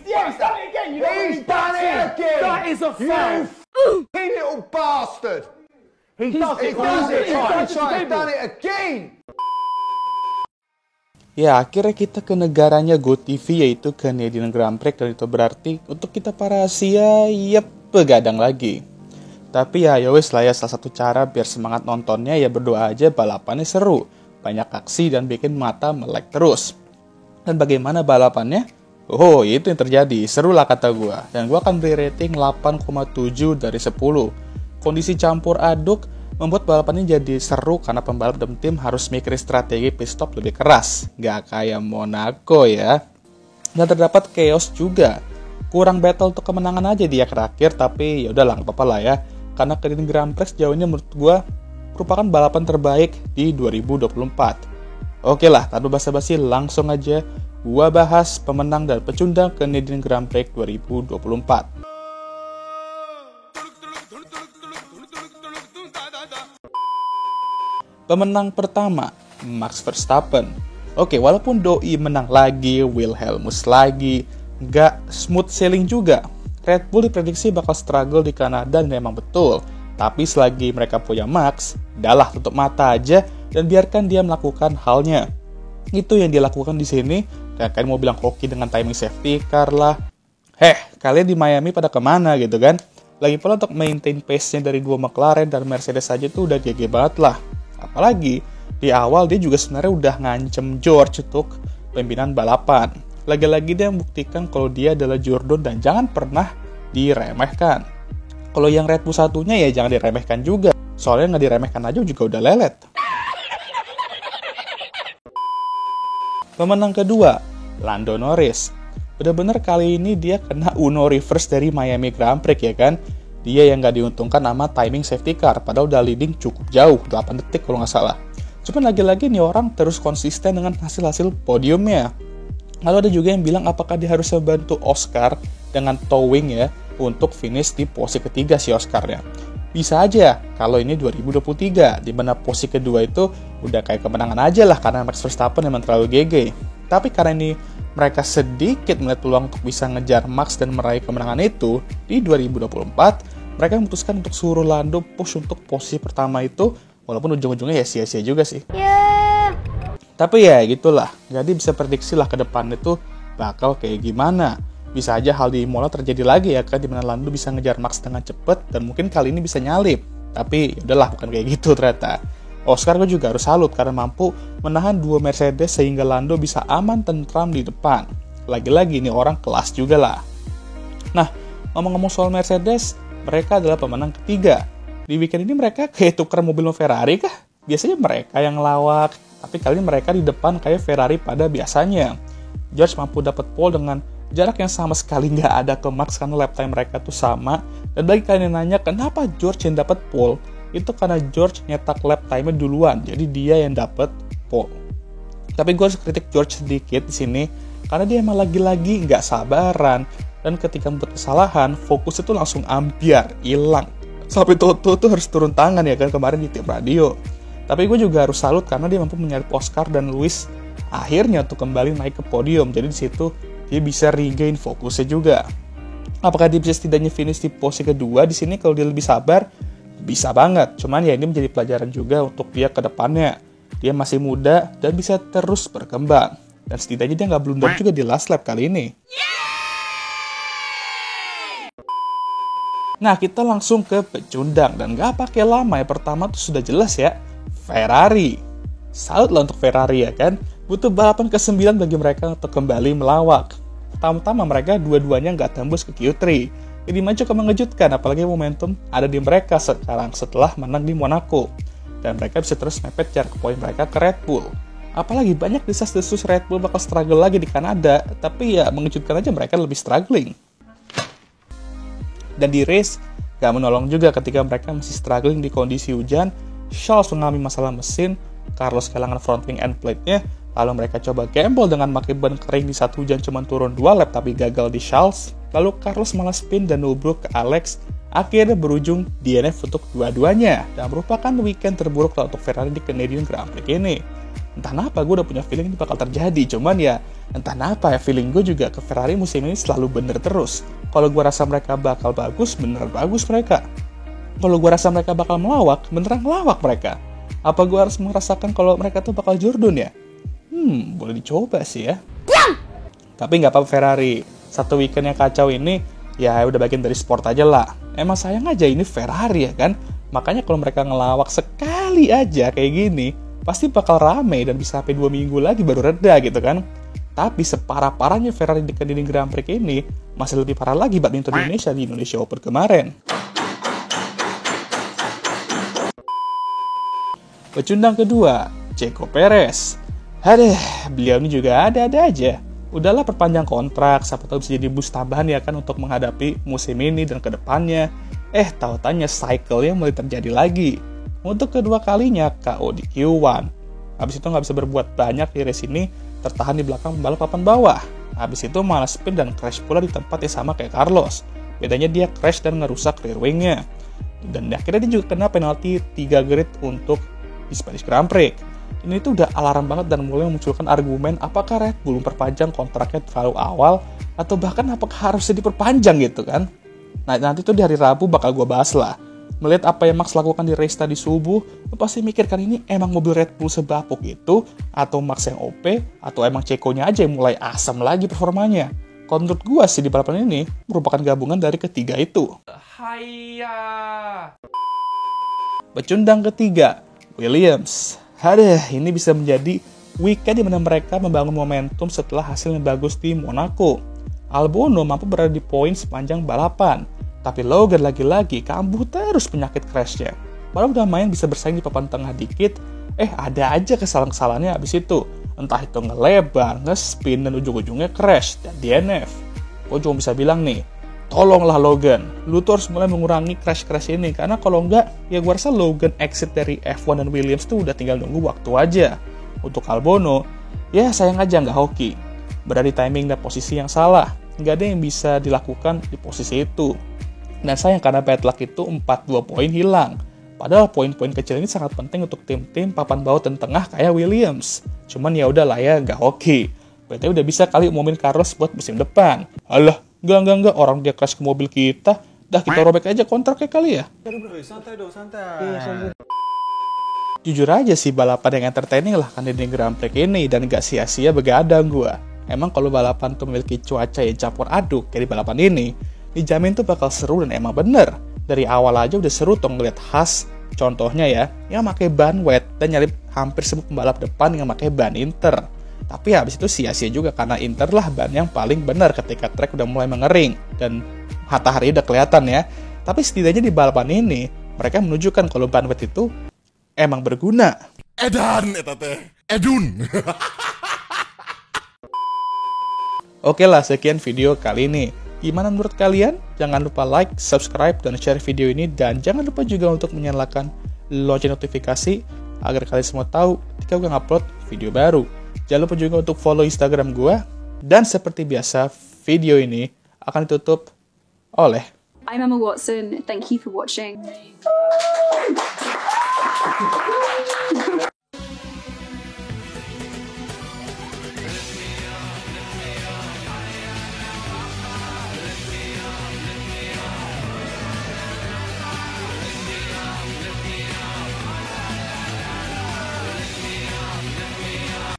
He's done it again. He's done it again. That is a foul. You little bastard. He does it again. Ya, akhirnya kita ke negaranya GoTV, yaitu Canadian Grand Prix, dan itu berarti untuk kita para Asia, begadang lagi. Tapi ya wes lah ya, salah satu cara biar semangat nontonnya ya berdoa aja balapannya seru, banyak aksi dan bikin mata melek terus. Dan bagaimana balapannya? Oh, itu yang terjadi, seru lah kata gua. Dan gua akan beri rating 8,7 dari 10. Kondisi campur aduk membuat balapannya jadi seru karena pembalap dan tim harus mikirin strategi pit stop lebih keras. Gak kayak Monaco ya. Dan terdapat chaos juga. Kurang battle untuk kemenangan aja di akhir-akhir, tapi yaudah gak apa-apa lah ya. Karena Canadian Grand Prix sejauh ini menurut gue merupakan balapan terbaik di 2024. Oke lah, tanpa basa-basi langsung aja gue bahas pemenang dan pecundang Canadian Grand Prix 2024. Pemenang pertama, Max Verstappen. Oke, walaupun Doi menang lagi, Wilhelmus lagi, nggak smooth sailing juga. Red Bull diprediksi bakal struggle di Kanada dan memang betul. Tapi selagi mereka punya Max, udahlah tutup mata aja dan biarkan dia melakukan halnya. Itu yang dia lakukan di sini. Dan kalian mau bilang hoki dengan timing safety car lah. Kalian di Miami pada kemana gitu kan? Lagi pula untuk maintain pace-nya dari dua McLaren dan Mercedes aja tuh udah GG banget lah. Apalagi di awal dia juga sebenarnya udah ngancem George untuk pimpinan balapan. Lagi-lagi dia membuktikan kalau dia adalah Jordan dan jangan pernah diremehkan. Kalau yang Red Bull satunya ya jangan diremehkan juga. Soalnya nggak diremehkan aja juga udah lelet. Pemenang kedua, Lando Norris. Bener-bener kali ini dia kena Uno reverse dari Miami Grand Prix ya kan. Dia yang gak diuntungkan sama timing safety car, padahal udah leading cukup jauh, 8 detik kalau nggak salah. Cuman lagi-lagi nih orang terus konsisten dengan hasil-hasil podiumnya. Lalu ada juga yang bilang apakah dia harus membantu Oscar dengan towing ya, untuk finish di posisi ketiga si Oscar-nya. Bisa aja, kalau ini 2023, di mana posisi kedua itu udah kayak kemenangan aja lah, karena Max Verstappen memang terlalu GG. Tapi karena ini mereka sedikit melihat peluang untuk bisa ngejar Max dan meraih kemenangan itu, di 2024, mereka memutuskan untuk suruh Lando push untuk posisi pertama itu, walaupun ujung-ujungnya ya sia-sia juga sih. Tapi ya gitulah, jadi bisa prediksi lah ke depan itu bakal kayak gimana. Bisa aja hal di Imola terjadi lagi ya kan, dimana Lando bisa ngejar Max dengan cepet dan mungkin kali ini bisa nyalip. Tapi yaudahlah, bukan kayak gitu ternyata. Oscar gue juga harus salut karena mampu menahan dua Mercedes sehingga Lando bisa aman tentram di depan. Lagi-lagi ini orang kelas juga lah. Nah, ngomong-ngomong soal Mercedes, mereka adalah pemenang ketiga. Di weekend ini mereka kayak tuker mobil Ferrari kah? Biasanya mereka yang lawak, tapi kali ini mereka di depan kayak Ferrari pada biasanya. George mampu dapat pole dengan jarak yang sama sekali nggak ada ke Max karena lap time mereka tuh sama. Dan bagi kalian yang nanya kenapa George yang dapat pole, itu karena George nyetak lap time-nya duluan, jadi dia yang dapat pole. Tapi gue harus kritik George sedikit di sini karena dia emang lagi-lagi nggak sabaran dan ketika membuat kesalahan fokus itu langsung ambiar, hilang. Sampai Toto tuh harus turun tangan ya kan kemarin di tim radio. Tapi gue juga harus salut karena dia mampu menyalip Oscar dan Lewis akhirnya untuk kembali naik ke podium. Jadi di situ dia bisa regain fokusnya juga. Apakah dia bisa setidaknya finish di posisi kedua di sini kalau dia lebih sabar? Bisa banget. Cuman ya ini menjadi pelajaran juga untuk dia ke depannya. Dia masih muda dan bisa terus berkembang. Dan setidaknya dia nggak blunder juga di last lap kali ini. Nah, kita langsung ke pecundang dan nggak pakai lama ya. Pertama tuh sudah jelas ya, Ferrari. Salut lah untuk Ferrari ya kan. Butuh balapan ke-9 bagi mereka untuk kembali melawak. Pertama-tama mereka dua-duanya nggak tembus ke Q3. Jadi cukup mengejutkan, apalagi momentum ada di mereka sekarang setelah menang di Monaco. Dan mereka bisa terus mepet jarak poin mereka ke Red Bull. Apalagi banyak desas-desus Red Bull bakal struggle lagi di Kanada, tapi ya mengejutkan aja mereka lebih struggling. Dan di race, gak menolong juga ketika mereka masih struggling di kondisi hujan. Charles mengalami masalah mesin, Carlos kehilangan front wing end plate-nya, lalu mereka coba gamble dengan pakai ban kering di saat hujan cuma turun 2 lap tapi gagal di Charles. Lalu Carlos malah spin dan nubruk ke Alex, akhirnya berujung DNF untuk dua-duanya dan merupakan weekend terburuk untuk Ferrari di Canadian Grand Prix ini. Entah kenapa gue udah punya feeling ini bakal terjadi. Cuman ya entah kenapa ya feeling gue juga ke Ferrari musim ini selalu bener terus. Kalau gue rasa mereka bakal bagus, beneran bagus mereka. Kalau gue rasa mereka bakal melawak, beneran melawak mereka. Apa gue harus merasakan kalau mereka tuh bakal Jordan ya? Boleh dicoba sih ya. Tapi nggak apa-apa Ferrari. Satu weekend yang kacau ini, ya udah bagian dari sport aja lah. Emang sayang aja ini Ferrari ya kan? Makanya kalau mereka ngelawak sekali aja kayak gini, pasti bakal rame dan bisa sampai 2 minggu lagi baru reda gitu kan. Tapi separah-parahnya Ferrari di Canadian Grand Prix ini, masih lebih parah lagi badminton Indonesia di Indonesia Open kemarin. Pecundang kedua, Checo Perez. Aduh, beliau ini juga ada-ada aja. Udahlah perpanjang kontrak, siapa tahu bisa jadi boost tambahan ya kan untuk menghadapi musim ini dan kedepannya. Tautannya cycle-nya mulai terjadi lagi. Untuk kedua kalinya KO di Q1. Habis itu nggak bisa berbuat banyak di race ini, tertahan di belakang pembalap papan bawah. Habis itu malah spin dan crash pula di tempat yang sama kayak Carlos. Bedanya dia crash dan ngerusak rear wing-nya. Dan akhirnya dia juga kena penalti 3 grid untuk di Spanish Grand Prix. Ini tuh udah alarm banget dan mulai memunculkan argumen apakah Red Bull memperpanjang kontraknya terlalu awal atau bahkan apakah harusnya diperpanjang gitu kan. Nah nanti tuh di hari Rabu bakal gue bahas lah. Melihat apa yang Max lakukan di race tadi subuh, lo pasti mikirkan ini emang mobil Red Bull sebapuk itu atau Max yang OP atau emang Checo-nya aja yang mulai asam lagi performanya. Kalau menurut gue sih di balapan ini merupakan gabungan dari ketiga itu. Pecundang ketiga, Williams. Ini bisa menjadi weekend di mana mereka membangun momentum setelah hasil yang bagus di Monaco. Albon mampu berada di poin sepanjang balapan, tapi Logan lagi-lagi kambuh terus penyakit crashnya. Padahal udah main bisa bersaing di papan tengah dikit, ada aja kesalahan-kesalahannya abis itu. Entah itu ngelebar, nge-spin, dan ujung-ujungnya crash dan DNF. Gue cuma bisa bilang nih, tolonglah Logan, lu tuh harus mulai mengurangi crash-crash ini, karena kalau enggak, ya gue rasa Logan exit dari F1 dan Williams tuh udah tinggal nunggu waktu aja. Untuk Albon, ya sayang aja nggak hoki. Berada di timing dan posisi yang salah, nggak ada yang bisa dilakukan di posisi itu. Dan sayang karena bad luck itu 42 poin hilang. Padahal poin-poin kecil ini sangat penting untuk tim-tim papan bawah dan tengah kayak Williams. Cuman ya udahlah ya, nggak hoki. Berarti udah bisa kali umumin Carlos buat musim depan. Alah, Enggak, orang dia crash ke mobil kita. Dah kita robek aja kontraknya kali ya. Santai. Jujur aja sih balapan yang entertaining lah kan di Grand Prix ini. Dan gak sia-sia begadang gua. Emang kalau balapan tuh memiliki cuaca yang campur aduk kayak di balapan ini, dijamin tuh bakal seru dan emang bener. Dari awal aja udah seru tuh ngeliat Haas. Contohnya ya, yang pakai ban wet dan nyalip hampir semua pembalap depan yang pakai ban Inter. Tapi habis itu sia-sia juga karena Inter lah ban yang paling benar ketika track udah mulai mengering dan matahari udah kelihatan ya. Tapi setidaknya di balapan ini mereka menunjukkan kalau ban wet itu emang berguna. Edan eta teh. Edun. Oke lah, sekian video kali ini. Gimana menurut kalian? Jangan lupa like, subscribe, dan share video ini. Dan jangan lupa juga untuk menyalakan lonceng notifikasi agar kalian semua tahu ketika gue ngupload video baru. Jangan lupa juga untuk follow Instagram gue. Dan seperti biasa, video ini akan ditutup oleh I'm Emma Watson. Thank you for watching.